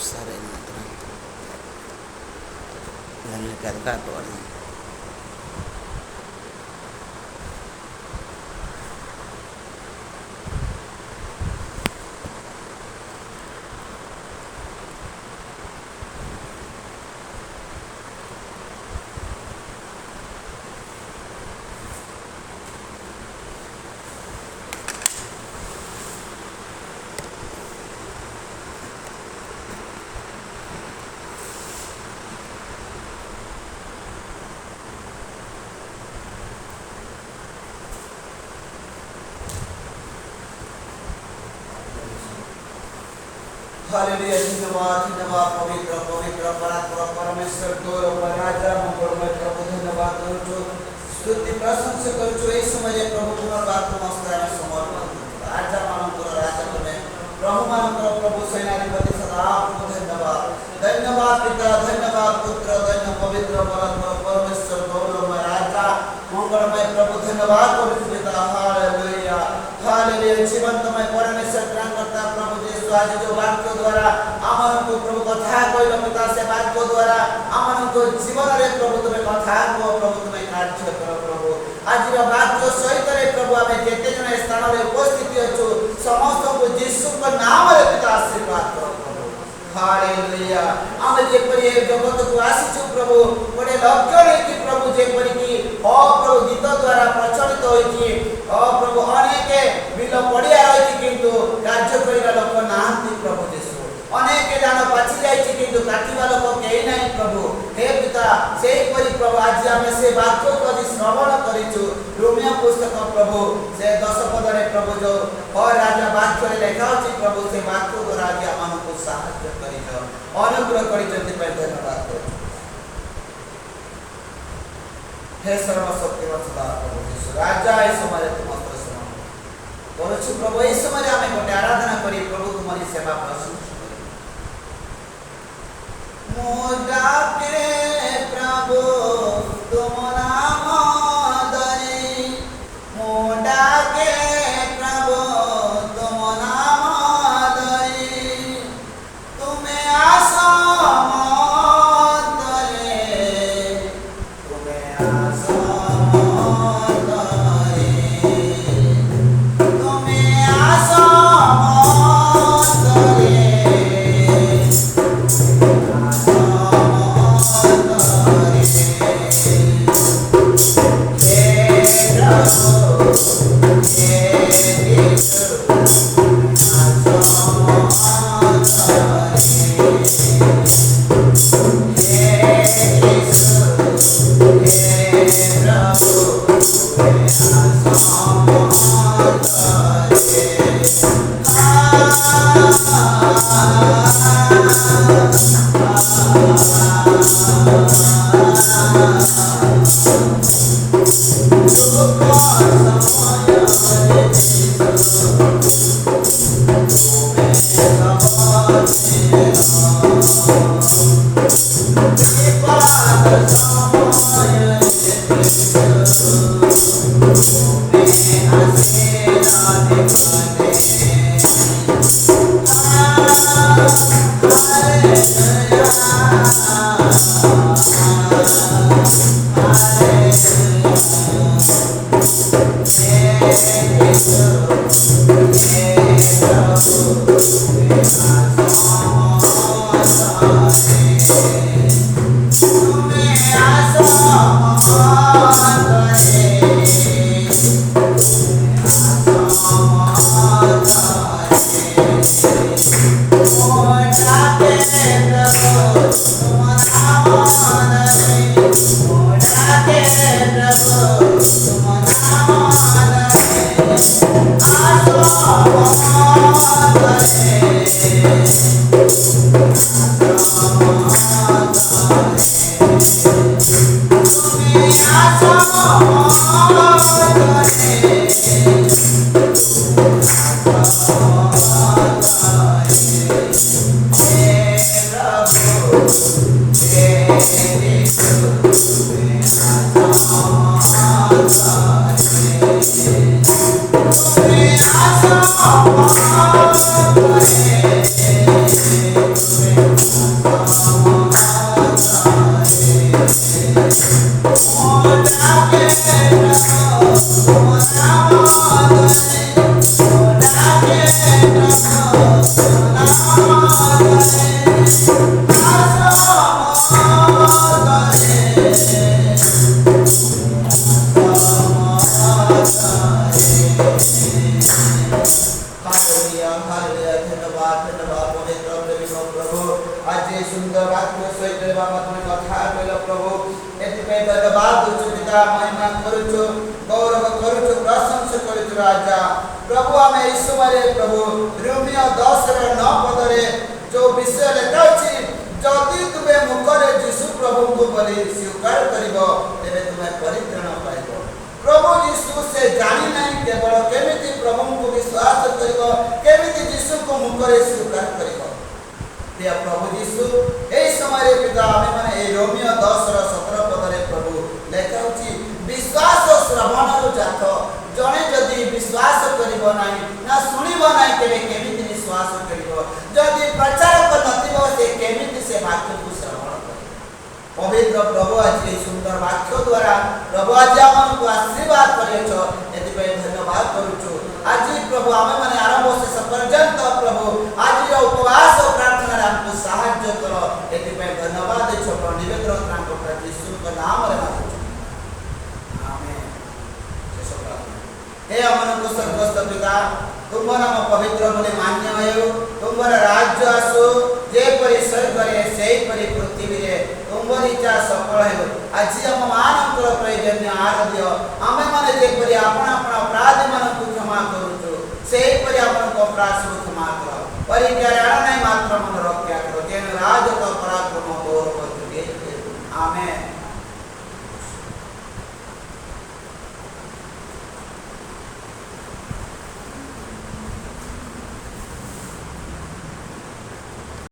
Sarena nel caricatore. Hallelujah धन्यवाद पवित्र पवित्र परात्पर परमेश्वर गौर राजा मंगलमय प्रभु धन्यवाद करूँ स्तुति प्रशंसा करूँ ए समय प्रभु पुनर्बार नमस्कार समर्पण राजा मानकर राजा बने प्रभु मानकर प्रभु सेनाधिपति सदा आपको धन्यवाद धन्यवाद पिता धन्यवाद पुत्र धन्य पवित्र परात्पर परमेश्वर गौरवमय राजा मंगलमय प्रभु धन्यवाद करूँ पिता हालेलुया हालेलुया जीवंतमय परमेश्वर त्राणकर्ता प्रभु आज जो वाक्य द्वारा आमन को प्रभु कथा कहल पिता से वाक्य द्वारा आमन को जीवन रे प्रभु तुम्हें कथा को प्रभु तुम्हें कार्य करो प्रभु आज वाक्य सहित रे प्रभु हमें जेते जन स्थान रे उपस्थित अछु समस्त को यीशु के नाम रे पिता आशीर्वाद करो प्रभु हालेलुया हमें जे परि जगत को आसीछु प्रभु बड़े लक्ष्य रे कि प्रभु जे परि कि ओ प्रभु गीत द्वारा प्रचलित होई कि ओ प्रभु अनेक बिल पड़िया रही किंतु कार्य करिबा लोक नाहंती प्रभु यीशु अनेक जान पाछि जाइछि किंतु काटिबा लोक केही नाही प्रभु हे पिता सेही परि प्रभु आज हमें से वाक्य को आज श्रवण करिछु रोमियो पुस्तक प्रभु से 10 पद रे प्रभु जो और राजा वाक्य रे लिखा अछि प्रभु से वाक्य द्वारा आज हमन को सहायता करिजो अनुग्रह करिजो पे धन्यवाद करू हे सर्वशक्तिमान सदा प्रभु यीशु राजा ए समय तुम करुछु प्रभु ए समय हमें गोटे आराधना करी प्रभु तुम्हारी सेवा प्रशंसा मोदा के प्रभु तुम नाम धरि मोदा के प्रभु तुम नाम धरि तुम्हें आशा ये सुंदर वाक्य सहित तुम कथा कहल प्रभु एथि धन्यवाद दउछु पिता महिमा करूछु गौरव करूछु प्रशंसा करूछु राजा प्रभु आम एई समय प्रभु रोमियो 10:9 पदरे जो विषय लेखा अछि जदि तुमे मुखरे यीशु प्रभु को बोली स्वीकार करिवो तेबे तुमे परित्राण पाइबो। प्रभु यीशु से जानी नहीं केवल केमिति प्रभु को विश्वास करिवो केमिति यीशु को मुखरे स्वीकार करिवो। प्रिय प्रभु यीशु एई समय पिता आमे माने ए रोमियो 10:17 पदरे प्रभु लेखा अछि विश्वास श्रवणरु जात जणे जदि विश्वास करिवो नाही ना सुनिवो नाही तेबे केमिति विश्वास करिवो जदि प्रचार नथिबो से केमिति से वाक्य को श्रवण करिवो। पवित्र प्रभु आज ए सुंदर वाक्य द्वारा प्रभु आज हमन को आशीर्वाद करियो एति पे धन्यवाद करूछु। आज प्रभु आमे माने आरंभ से पर्यंत प्रभु आज उपवास और प्रार्थना रे हमको सहायता करो एति पे धन्यवाद छोट निवेदन तांको प्रति यीशु के नाम रे मांगु आमेन। हे हमन को स्वर्गस्थ पिता तुम नाम पवित्र बोले मान्य हो तुमर राज्य आसो जे परि स्वर्ग रे सेई परि पृथ्वी रे तुमर इच्छा सफल हो। आज हम मानकर प्रयोजन आर दियो आमे माने जे परि आपण